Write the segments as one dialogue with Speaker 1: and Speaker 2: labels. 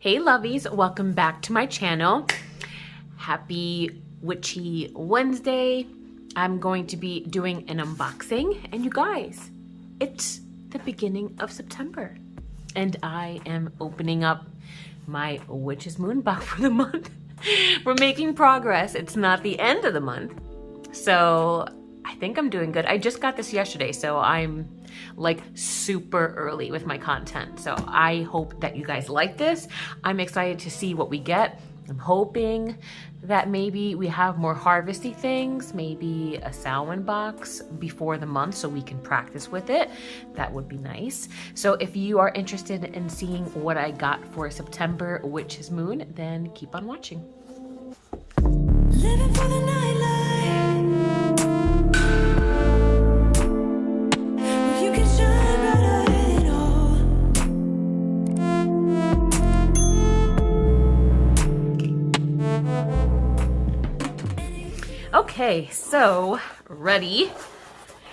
Speaker 1: Hey lovies, welcome back to my channel. Happy Witchy Wednesday. I'm going to be doing an unboxing, and you guys, it's the beginning of September and I am opening up my Witch's Moon box for the month. We're making progress. It's not the end of the month, so I think I'm doing good. I just got this yesterday, so I'm like super early with my content. So I hope that you guys like this. I'm excited to see what we get. I'm hoping that maybe we have more harvesty things, maybe a Samhain box before the month so we can practice with it. That would be nice. So if you are interested in seeing what I got for September Witch's Moon, then keep on watching.
Speaker 2: Living for the nightlife. You can shine brighter than all.
Speaker 1: Okay, so ready.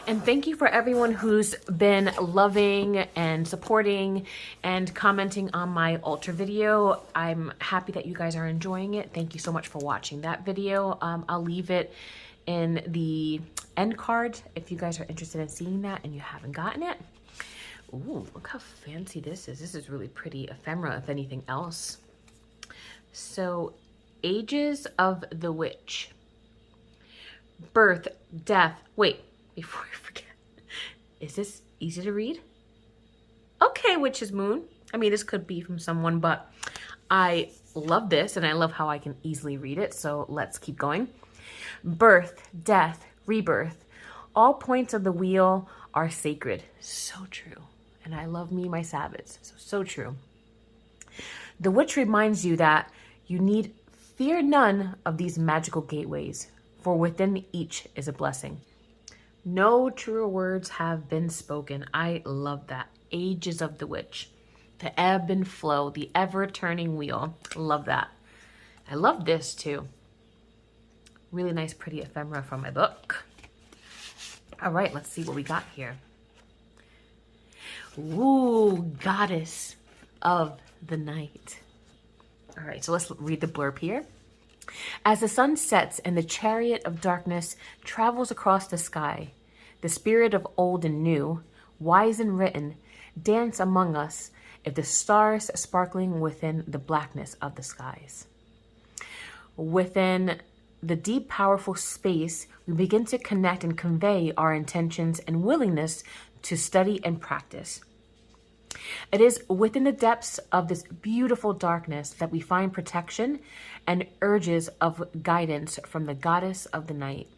Speaker 1: And thank you for everyone who's been loving and supporting and commenting on my altar video. I'm happy that you guys are enjoying it. Thank you so much for watching that video. I'll leave it in the end card if you guys are interested in seeing that and you haven't gotten it. Ooh, look how fancy this is. This is really pretty ephemera, if anything else. So, Ages of the Witch. Birth, death, wait. Before I forget, is this easy to read? Okay, Witch's Moon. I mean, this could be from someone, but I love this and I love how I can easily read it. So let's keep going. Birth, death, rebirth. All points of the wheel are sacred. So true. And I love me, my Sabbats. So true. The witch reminds you that you need fear none of these magical gateways, for within each is a blessing. No truer words have been spoken. I love that. Ages of the Witch. The ebb and flow, the ever-turning wheel. Love that. I love this too. Really nice, pretty ephemera from my book. All right, let's see what we got here. Ooh, Goddess of the Night. All right, so let's read the blurb here. As the sun sets and the chariot of darkness travels across the sky, the spirit of old and new, wise and written, dance among us if the stars sparkling within the blackness of the skies. Within the deep, powerful space, we begin to connect and convey our intentions and willingness to study and practice. It is within the depths of this beautiful darkness that we find protection and urges of guidance from the goddess of the night.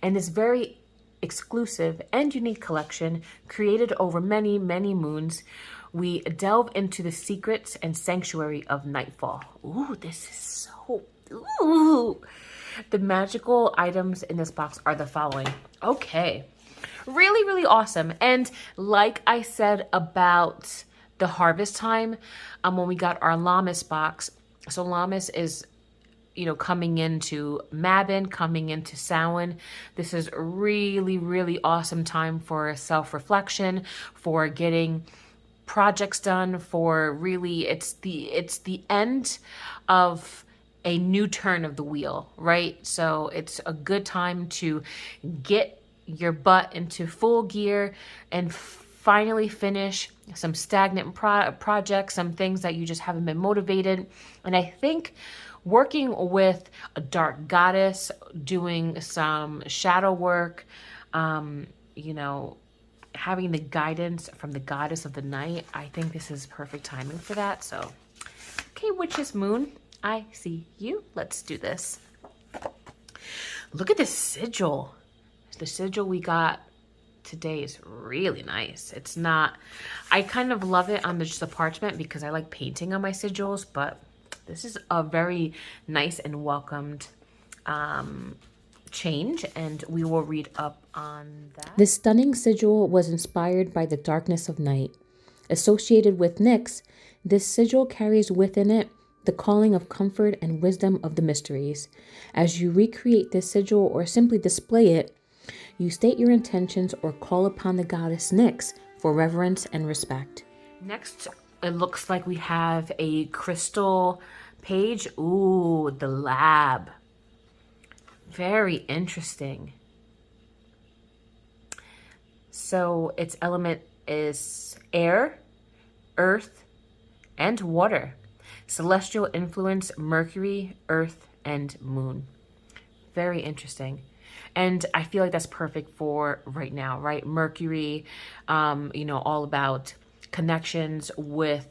Speaker 1: And this very exclusive and unique collection, created over many, many moons, we delve into the secrets and sanctuary of nightfall. Ooh, this is so... Ooh! The magical items in this box are the following. Okay. Really, really awesome. And like I said about the harvest time, when we got our Lammas box, so Lammas is, you know, coming into Mabon, coming into Samhain. This is a really, really awesome time for self-reflection, for getting projects done, for really, it's the end of a new turn of the wheel, right? So it's a good time to get your butt into full gear and finally finish some stagnant projects, some things that you just haven't been motivated. And I think working with a dark goddess, doing some shadow work, you know, having the guidance from the goddess of the night, I think this is perfect timing for that. So, okay, Witch's Moon, I see you. Let's do this. Look at this sigil. The sigil we got today is really nice. It's not, I kind of love it on just the parchment because I like painting on my sigils, but this is a very nice and welcomed change, and we will read up on that.
Speaker 3: This stunning sigil was inspired by the darkness of night. Associated with Nyx, this sigil carries within it the calling of comfort and wisdom of the mysteries. As you recreate this sigil or simply display it, you state your intentions or call upon the goddess Nyx for reverence and respect.
Speaker 1: Next It looks like we have a crystal page. Ooh, the lab. Very interesting. So its element is air, earth, and water. Celestial influence, Mercury, earth, and moon. Very interesting. And I feel like that's perfect for right now, right? Mercury, all about connections with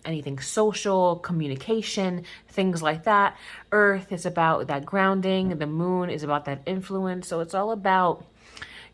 Speaker 1: anything social, communication, things like that. Earth is about that grounding. The moon is about that influence. So it's all about,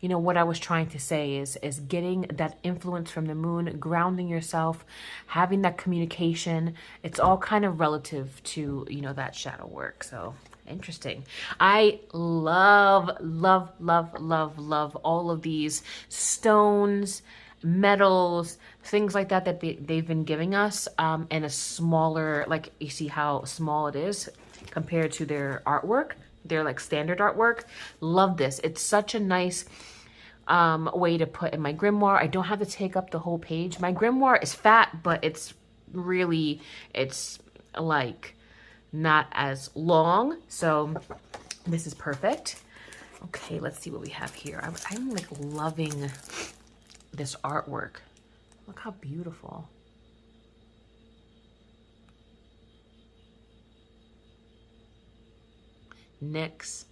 Speaker 1: what I was trying to say is getting that influence from the moon, grounding yourself, having that communication. It's all kind of relative to, that shadow work. So interesting. I love, love, love, love, love all of these stones, metals, things like that they've been giving us in a smaller, like you see how small it is compared to their artwork, their like standard artwork. Love this. It's such a nice way to put in my grimoire. I don't have to take up the whole page. My grimoire is fat, but it's like not as long. So this is perfect. Okay, let's see what we have here. I'm like loving this artwork. Look how beautiful. Nyx,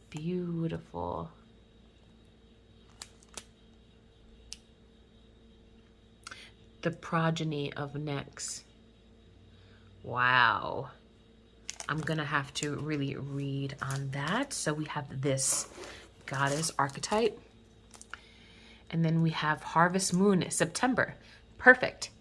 Speaker 1: beautiful. The progeny of Nyx. Wow. I'm gonna have to really read on that. So we have this goddess archetype. And then we have Harvest Moon, September. Perfect.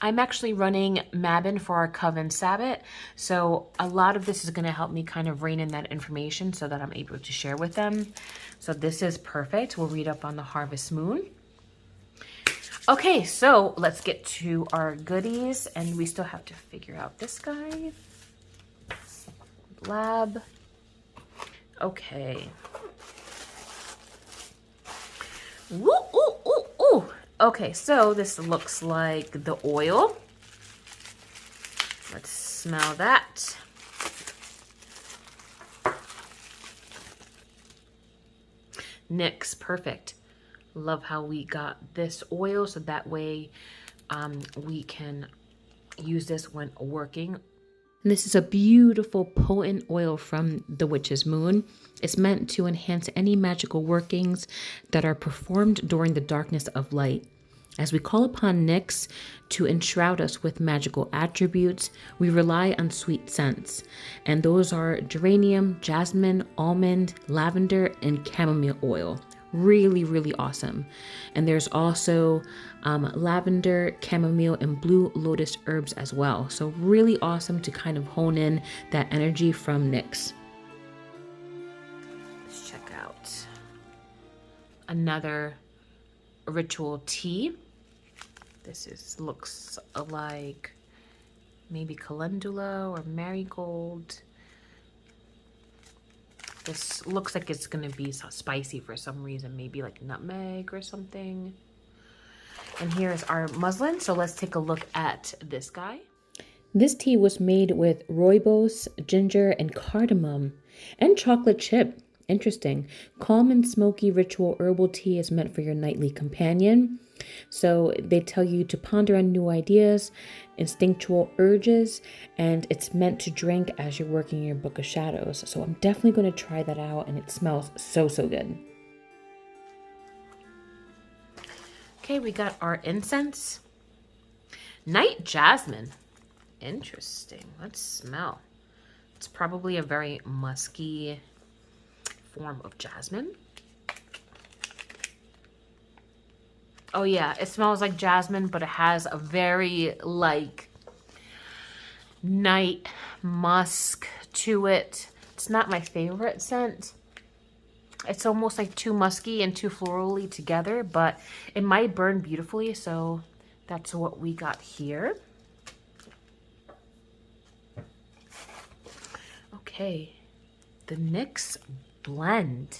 Speaker 1: I'm actually running Mabin for our Coven Sabbath. So a lot of this is gonna help me kind of rein in that information so that I'm able to share with them. So this is perfect. We'll read up on the Harvest Moon. Okay, so let's get to our goodies, and we still have to figure out this guy. Lab. Okay. Woo, ooh, ooh, ooh. Okay, so this looks like the oil. Let's smell that. Nyx, perfect. Love how we got this oil, so that way we can use this when working. And this is a beautiful, potent oil from the Witch's Moon. It's meant to enhance any magical workings that are performed during the darkness of light. As we call upon Nyx to enshroud us with magical attributes, we rely on sweet scents. And those are geranium, jasmine, almond, lavender, and chamomile oil. Really, really awesome. And there's also lavender, chamomile, and blue lotus herbs as well. So really awesome to kind of hone in that energy from Nyx. Let's check out another ritual tea. This looks like maybe calendula or marigold. This looks like it's gonna be so spicy for some reason, maybe like nutmeg or something. And here's our muslin, so let's take a look at this guy. This tea was made with rooibos, ginger, and cardamom, and chocolate chip. Interesting. Calm and smoky ritual herbal tea is meant for your nightly companion. So they tell you to ponder on new ideas, instinctual urges, and it's meant to drink as you're working your Book of Shadows. So I'm definitely going to try that out, and it smells so, so good. Okay, we got our incense. Night jasmine. Interesting. Let's smell. It's probably a very musky form of jasmine. Oh yeah, it smells like jasmine, but it has a very like night musk to it. It's not my favorite scent. It's almost like too musky and too florally together, but it might burn beautifully, so that's what we got here. Okay, the Nyx blend.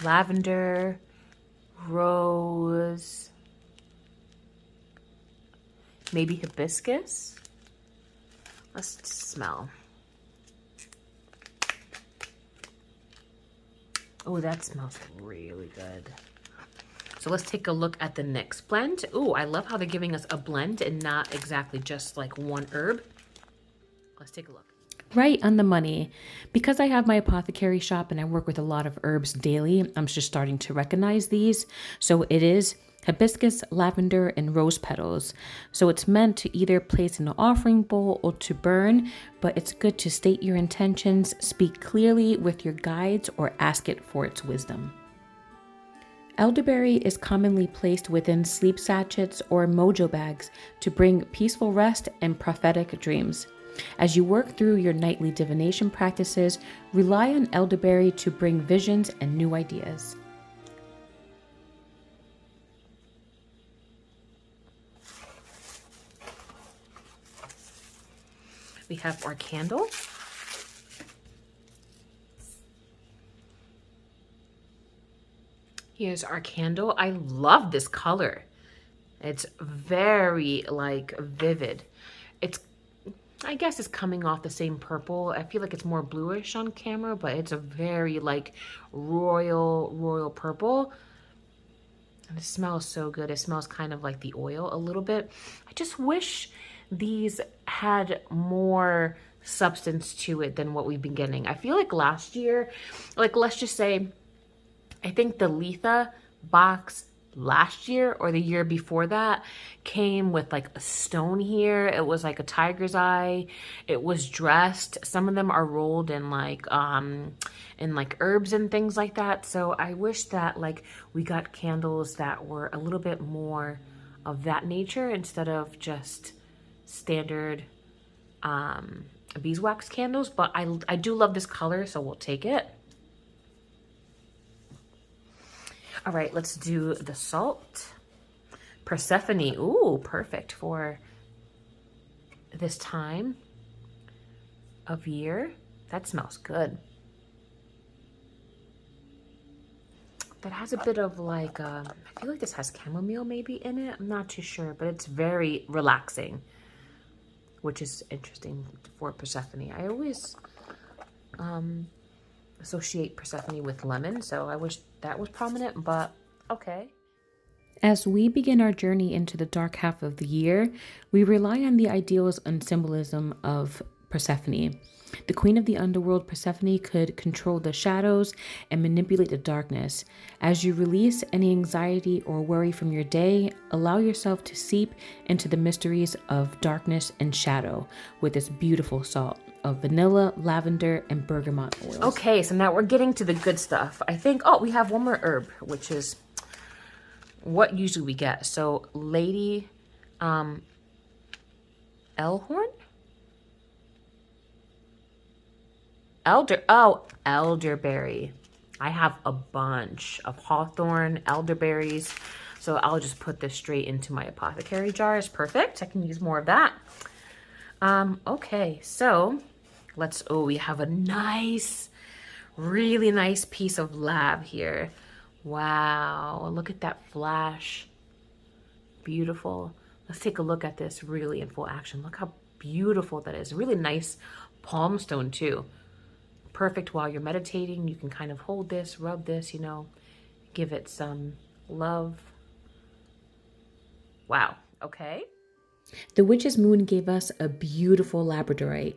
Speaker 1: Lavender, rose, maybe hibiscus. Let's smell. Oh, that smells really good. So let's take a look at the next blend. Oh, I love how they're giving us a blend and not exactly just like one herb. Let's take a look.
Speaker 3: Right on the money. Because I have my apothecary shop and I work with a lot of herbs daily, I'm just starting to recognize these. So it is hibiscus, lavender, and rose petals. So it's meant to either place in an offering bowl or to burn, but it's good to state your intentions, speak clearly with your guides, or ask it for its wisdom. Elderberry is commonly placed within sleep sachets or mojo bags to bring peaceful rest and prophetic dreams. As you work through your nightly divination practices, rely on elderberry to bring visions and new ideas.
Speaker 1: We have our candle. Here's our candle. I love this color. It's very like vivid. I guess it's coming off the same purple. I feel like it's more bluish on camera, but it's a very like royal purple. And it smells so good. It smells kind of like the oil a little bit. I just wish these had more substance to it than what we've been getting. I feel like last year, like let's just say, I think the Letha box last year or the year before that came with like a stone here. It was like a tiger's eye. It was dressed. Some of them are rolled in like herbs and things like that. So I wish that like we got candles that were a little bit more of that nature instead of just standard beeswax candles. But I do love this color, so we'll take it. All right, let's do the salt. Persephone. Ooh, perfect for this time of year. That smells good. That has a bit of like, I feel like this has chamomile maybe in it. I'm not too sure, but it's very relaxing, which is interesting for Persephone. I always associate Persephone with lemon, so I wish that was prominent, but okay.
Speaker 3: As we begin our journey into the dark half of the year, we rely on the ideals and symbolism of Persephone. The queen of the underworld, Persephone, could control the shadows and manipulate the darkness. As you release any anxiety or worry from your day, allow yourself to seep into the mysteries of darkness and shadow with this beautiful salt of vanilla, lavender, and bergamot oils.
Speaker 1: Okay, so now we're getting to the good stuff. I think, oh, we have one more herb, which is what usually we get. So Lady Elhorn? Elderberry. I have a bunch of hawthorn, elderberries. So I'll just put this straight into my apothecary jar. It's perfect. I can use more of that. Okay, so we have a nice, really nice piece of lab here. Wow, look at that flash. Beautiful. Let's take a look at this really in full action. Look how beautiful that is. Really nice palm stone too. Perfect while you're meditating. You can kind of hold this, rub this, give it some love. Wow, okay.
Speaker 3: The witch's moon gave us a beautiful Labradorite.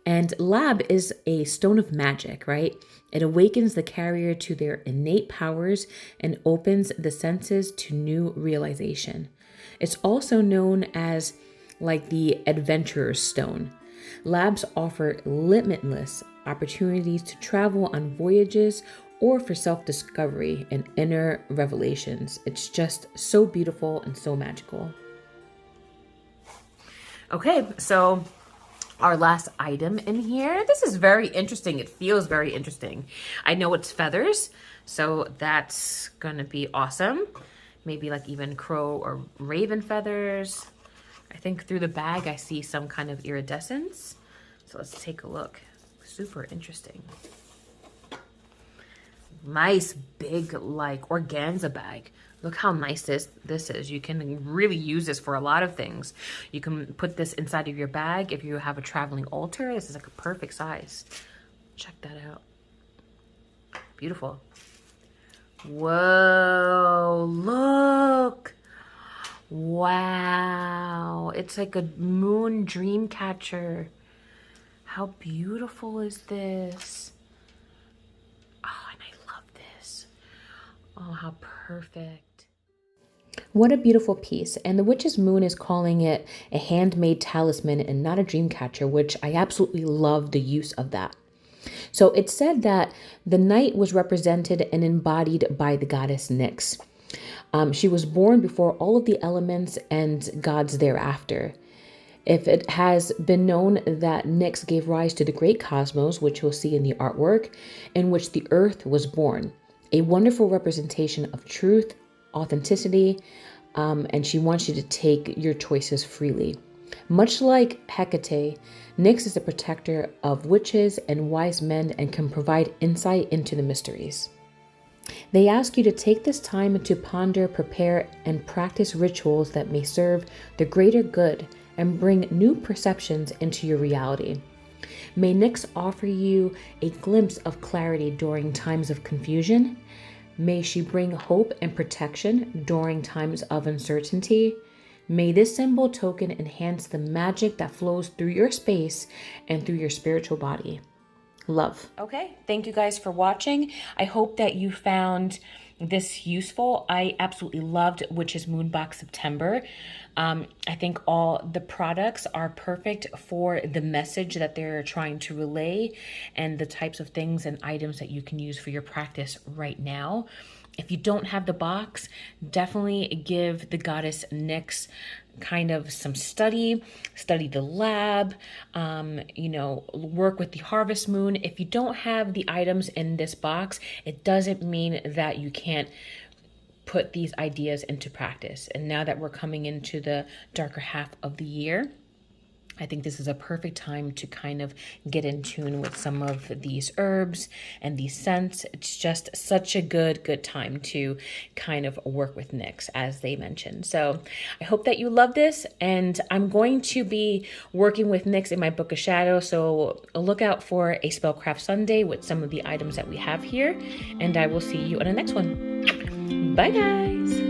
Speaker 3: And lab is a stone of magic, right? It awakens the carrier to their innate powers and opens the senses to new realization. It's also known as like the adventurer's stone. Labs offer limitless opportunities to travel on voyages or for self-discovery and inner revelations. It's just so beautiful and so magical.
Speaker 1: Okay, so our last item in here. This is very interesting. It feels very interesting. I know it's feathers, so that's gonna be awesome. Maybe like even crow or raven feathers. I think through the bag I see some kind of iridescence. So let's take a look. Super interesting. nice big like organza bag. Look how nice this is. You can really use this for a lot of things. You can put this inside of your bag if you have a traveling altar. This is like a perfect size. Check that out. Beautiful. Whoa, look. Wow. It's like a moon dream catcher. How beautiful is this? Oh, and I love this. Oh, how perfect.
Speaker 3: What a beautiful piece. And the witch's moon is calling it a handmade talisman and not a dream catcher, which I absolutely love the use of that. So it's said that the night was represented and embodied by the goddess Nyx. She was born before all of the elements and gods thereafter. If it has been known that Nyx gave rise to the great cosmos, which you'll see in the artwork, in which the earth was born, a wonderful representation of truth, authenticity, and she wants you to take your choices freely. Much like Hecate, Nyx is a protector of witches and wise men and can provide insight into the mysteries. They ask you to take this time to ponder, prepare, and practice rituals that may serve the greater good and bring new perceptions into your reality. May Nyx offer you a glimpse of clarity during times of confusion. May she bring hope and protection during times of uncertainty. May this symbol token enhance the magic that flows through your space and through your spiritual body. Love.
Speaker 1: Okay, thank you guys for watching. I hope that you found this useful. I absolutely loved Witch's Moonbox September. I think all the products are perfect for the message that they're trying to relay and the types of things and items that you can use for your practice right now. If you don't have the box, definitely give the goddess Nyx kind of some study the lab, work with the harvest moon. If you don't have the items in this box, it doesn't mean that you can't put these ideas into practice. And now that we're coming into the darker half of the year, I think this is a perfect time to kind of get in tune with some of these herbs and these scents. It's just such a good time to kind of work with Nyx, as they mentioned. So I hope that you love this, and I'm going to be working with Nyx in my Book of Shadow, so look out for a Spellcraft Sunday with some of the items that we have here, and I will see you on the next one. Bye guys!